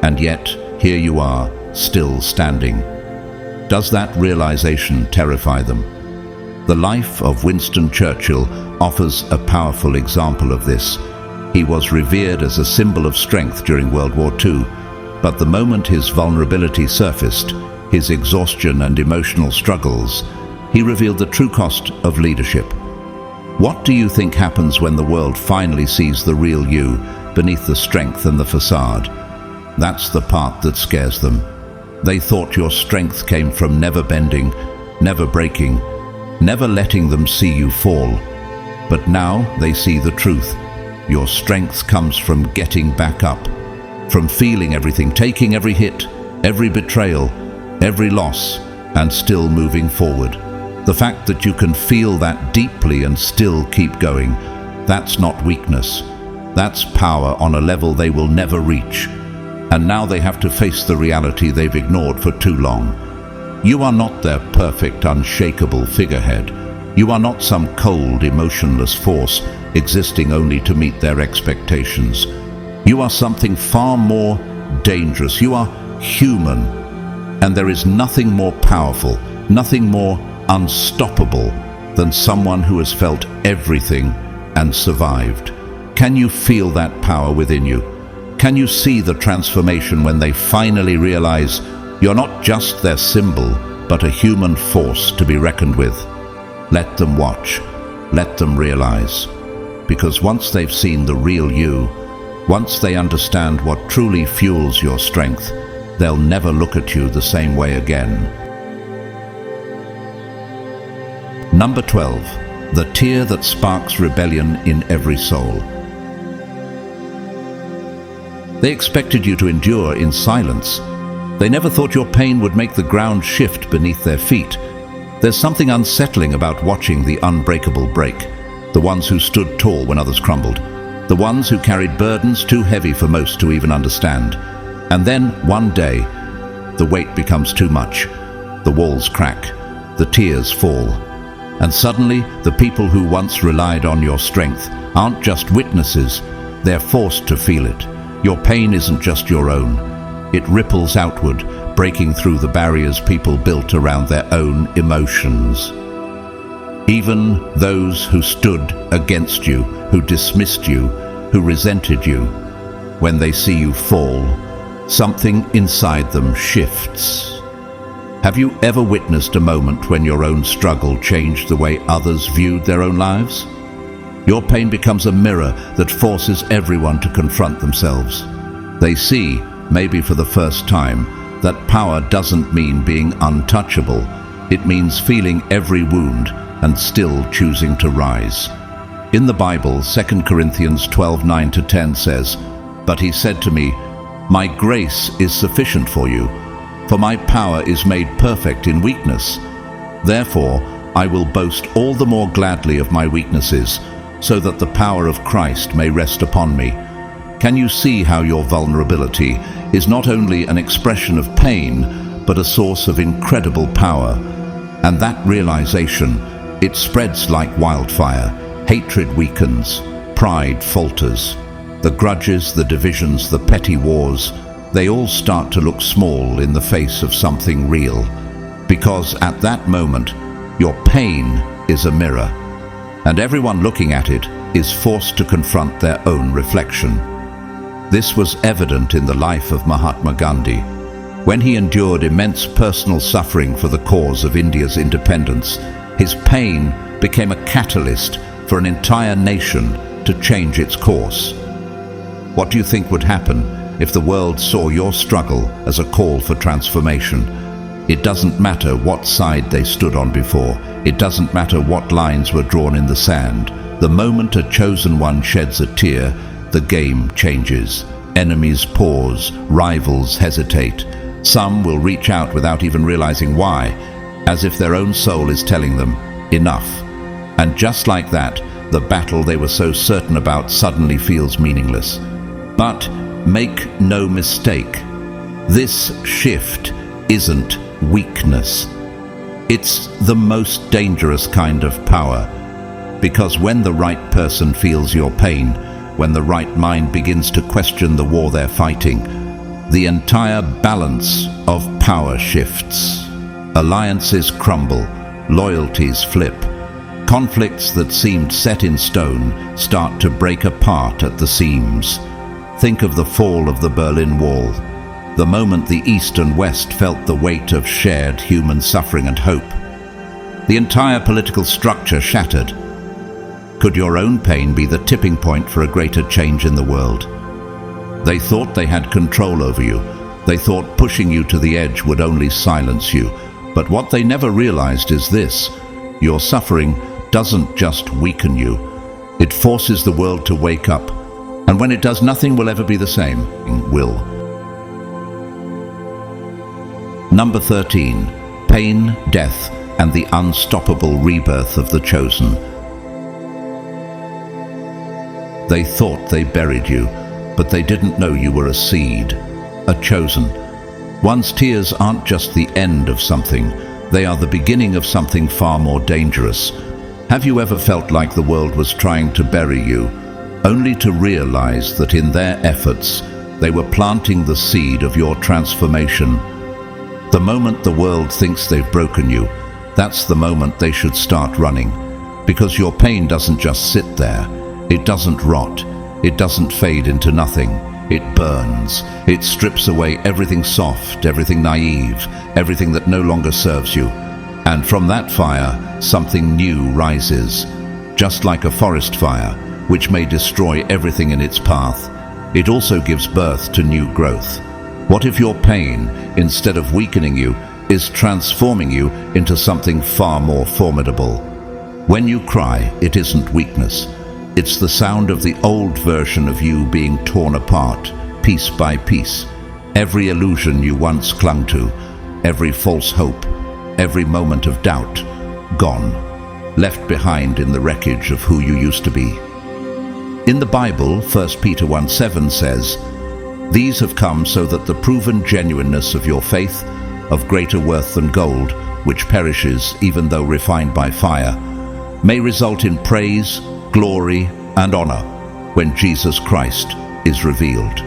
And yet, here you are, still standing. Does that realization terrify them? The life of Winston Churchill offers a powerful example of this. He was revered as a symbol of strength during World War II, but the moment his vulnerability surfaced, his exhaustion and emotional struggles, he revealed the true cost of leadership. What do you think happens when the world finally sees the real you beneath the strength and the facade? That's the part that scares them. They thought your strength came from never bending, never breaking, never letting them see you fall. But now they see the truth. Your strength comes from getting back up, from feeling everything, taking every hit, every betrayal, every loss, and still moving forward. The fact that you can feel that deeply and still keep going, that's not weakness. That's power on a level they will never reach. And now they have to face the reality they've ignored for too long. You are not their perfect, unshakable figurehead. You are not some cold, emotionless force existing only to meet their expectations. You are something far more dangerous. You are human. And there is nothing more powerful, nothing more unstoppable than someone who has felt everything and survived. Can you feel that power within you? Can you see the transformation when they finally realize you're not just their symbol, but a human force to be reckoned with? Let them watch. Let them realize. Because once they've seen the real you, once they understand what truly fuels your strength, they'll never look at you the same way again. Number 12, the tear that sparks rebellion in every soul. They expected you to endure in silence. They never thought your pain would make the ground shift beneath their feet. There's something unsettling about watching the unbreakable break, the ones who stood tall when others crumbled, the ones who carried burdens too heavy for most to even understand. And then, one day, the weight becomes too much. The walls crack, the tears fall. And suddenly, the people who once relied on your strength aren't just witnesses, they're forced to feel it. Your pain isn't just your own. It ripples outward, breaking through the barriers people built around their own emotions. Even those who stood against you, who dismissed you, who resented you, when they see you fall, something inside them shifts. Have you ever witnessed a moment when your own struggle changed the way others viewed their own lives? Your pain becomes a mirror that forces everyone to confront themselves. They see, maybe for the first time, that power doesn't mean being untouchable. It means feeling every wound and still choosing to rise. In the Bible, 2 Corinthians 12:9-10 says, "But he said to me, 'My grace is sufficient for you, for my power is made perfect in weakness. Therefore, I will boast all the more gladly of my weaknesses, so that the power of Christ may rest upon me.' Can you see how your vulnerability is not only an expression of pain, but a source of incredible power? And that realization, it spreads like wildfire. Hatred weakens, pride falters. The grudges, the divisions, the petty wars, they all start to look small in the face of something real. Because at that moment, your pain is a mirror, and everyone looking at it is forced to confront their own reflection. This was evident in the life of Mahatma Gandhi. When he endured immense personal suffering for the cause of India's independence, his pain became a catalyst for an entire nation to change its course. What do you think would happen if the world saw your struggle as a call for transformation? It doesn't matter what side they stood on before. It doesn't matter what lines were drawn in the sand. The moment a chosen one sheds a tear, the game changes. Enemies pause, rivals hesitate. Some will reach out without even realizing why, as if their own soul is telling them, enough. And just like that, the battle they were so certain about suddenly feels meaningless. But make no mistake, this shift isn't weakness. It's the most dangerous kind of power, because when the right person feels your pain, when the right mind begins to question the war they're fighting, the entire balance of power shifts. Alliances crumble, loyalties flip. Conflicts that seemed set in stone start to break apart at the seams. Think of the fall of the Berlin Wall, the moment the East and West felt the weight of shared human suffering and hope. The entire political structure shattered. Could your own pain be the tipping point for a greater change in the world? They thought they had control over you. They thought pushing you to the edge would only silence you. But what they never realized is this: your suffering doesn't just weaken you. It forces the world to wake up. And when it does, nothing will ever be the same. Will. Number 13. Pain, death, and the unstoppable rebirth of the chosen. They thought they buried you, but they didn't know you were a seed, a chosen. One's tears aren't just the end of something, they are the beginning of something far more dangerous. Have you ever felt like the world was trying to bury you, only to realize that in their efforts, they were planting the seed of your transformation? The moment the world thinks they've broken you, that's the moment they should start running. Because your pain doesn't just sit there. It doesn't rot. It doesn't fade into nothing. It burns. It strips away everything soft, everything naive, everything that no longer serves you. And from that fire, something new rises. Just like a forest fire, which may destroy everything in its path, it also gives birth to new growth. What if your pain, instead of weakening you, is transforming you into something far more formidable? When you cry, it isn't weakness. It's the sound of the old version of you being torn apart, piece by piece. Every illusion you once clung to, every false hope, every moment of doubt, gone, left behind in the wreckage of who you used to be. In the Bible, 1 Peter 1:7 says, "These have come so that the proven genuineness of your faith, of greater worth than gold, which perishes even though refined by fire, may result in praise, glory, and honor when Jesus Christ is revealed."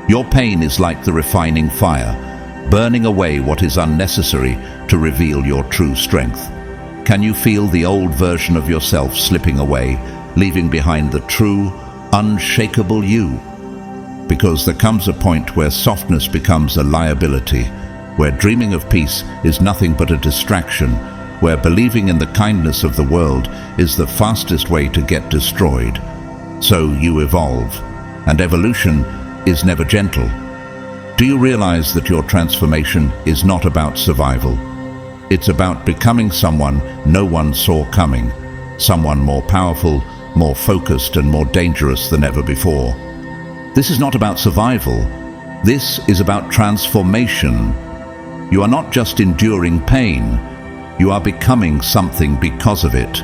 Your pain is like the refining fire, burning away what is unnecessary to reveal your true strength. Can you feel the old version of yourself slipping away, leaving behind the true, unshakable you? Because there comes a point where softness becomes a liability, where dreaming of peace is nothing but a distraction, where believing in the kindness of the world is the fastest way to get destroyed. So you evolve, and evolution is never gentle. Do you realize that your transformation is not about survival? It's about becoming someone no one saw coming, someone more powerful, more focused, and more dangerous than ever before. This is not about survival. This is about transformation. You are not just enduring pain, you are becoming something because of it.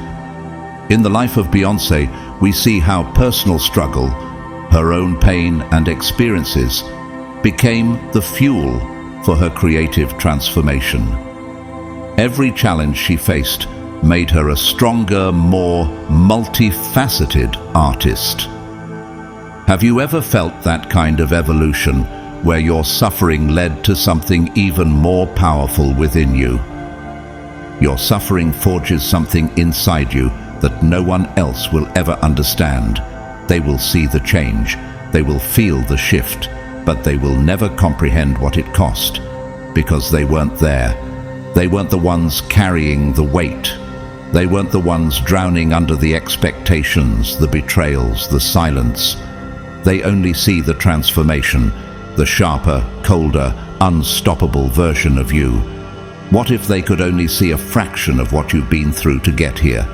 In the life of Beyoncé, we see how personal struggle, Her own pain and experiences became the fuel for her creative transformation. Every challenge she faced made her a stronger, more multifaceted artist. Have you ever felt that kind of evolution where your suffering led to something even more powerful within you? Your suffering forges something inside you that no one else will ever understand. They will see the change, they will feel the shift, but they will never comprehend what it cost, because they weren't there. They weren't the ones carrying the weight. They weren't the ones drowning under the expectations, the betrayals, the silence. They only see the transformation, the sharper, colder, unstoppable version of you. What if they could only see a fraction of what you've been through to get here?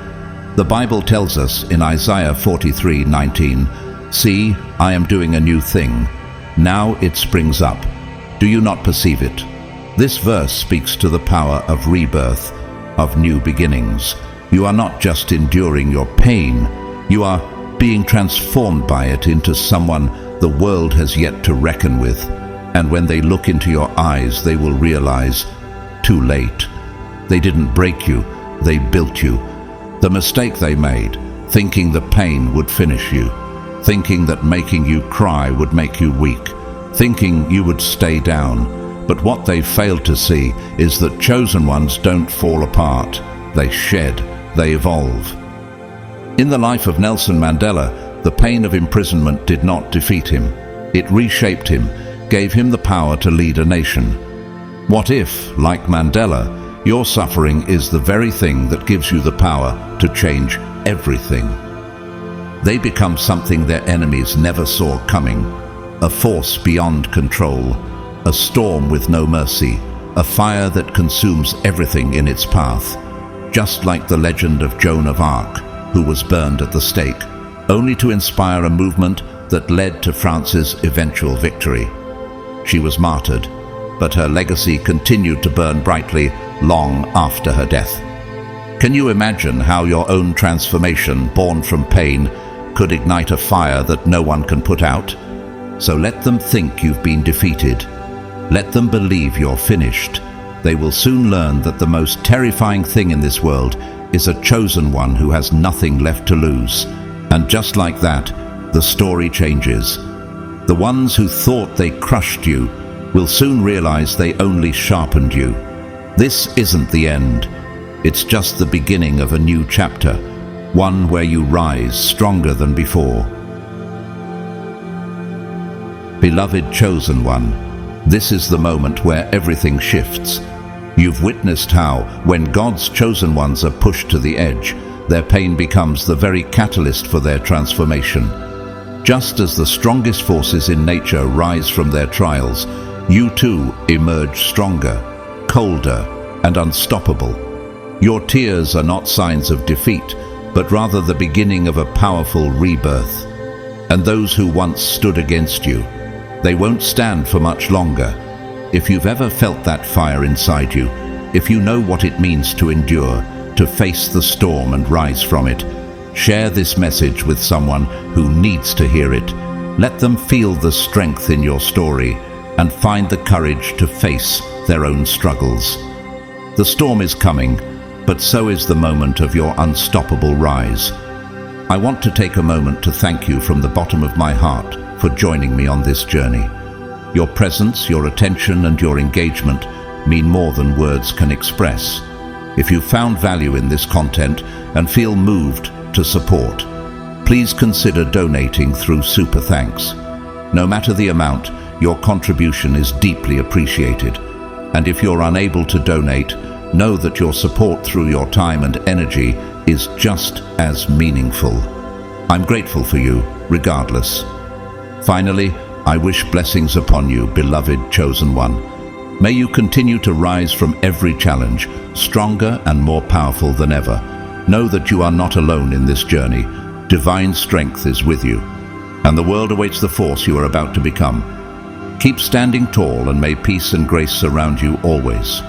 The Bible tells us in Isaiah 43:19, "See, I am doing a new thing. Now it springs up. Do you not perceive it?" This verse speaks to the power of rebirth, of new beginnings. You are not just enduring your pain, you are being transformed by it into someone the world has yet to reckon with. And when they look into your eyes, they will realize, too late. They didn't break you, they built you. The mistake they made, thinking the pain would finish you, thinking that making you cry would make you weak, thinking you would stay down. But what they failed to see is that chosen ones don't fall apart. They shed, they evolve. In the life of Nelson Mandela, the pain of imprisonment did not defeat him. It reshaped him, gave him the power to lead a nation. What if, like Mandela, your suffering is the very thing that gives you the power to change everything? They become something their enemies never saw coming, a force beyond control, a storm with no mercy, a fire that consumes everything in its path, just like the legend of Joan of Arc, who was burned at the stake, only to inspire a movement that led to France's eventual victory. She was martyred, but her legacy continued to burn brightly long after her death. Can you imagine how your own transformation, born from pain, could ignite a fire that no one can put out? So let them think you've been defeated. Let them believe you're finished. They will soon learn that the most terrifying thing in this world is a chosen one who has nothing left to lose. And just like that, the story changes. The ones who thought they crushed you will soon realize they only sharpened you. This isn't the end. It's just the beginning of a new chapter, one where you rise stronger than before. Beloved chosen one, this is the moment where everything shifts. You've witnessed how, when God's chosen ones are pushed to the edge, their pain becomes the very catalyst for their transformation. Just as the strongest forces in nature rise from their trials, you too emerge stronger, colder, and unstoppable. Your tears are not signs of defeat, but rather the beginning of a powerful rebirth. And those who once stood against you, they won't stand for much longer. If you've ever felt that fire inside you, if you know what it means to endure, to face the storm and rise from it, share this message with someone who needs to hear it. Let them feel the strength in your story and find the courage to face their own struggles. The storm is coming, but so is the moment of your unstoppable rise. I want to take a moment to thank you from the bottom of my heart for joining me on this journey. Your presence, your attention, and your engagement mean more than words can express. If you found value in this content and feel moved to support, please consider donating through Super Thanks. No matter the amount, your contribution is deeply appreciated. And if you're unable to donate, know that your support through your time and energy is just as meaningful. I'm grateful for you, regardless. Finally, I wish blessings upon you, beloved chosen one. May you continue to rise from every challenge, stronger and more powerful than ever. Know that you are not alone in this journey. Divine strength is with you, and the world awaits the force you are about to become. Keep standing tall, and may peace and grace surround you always.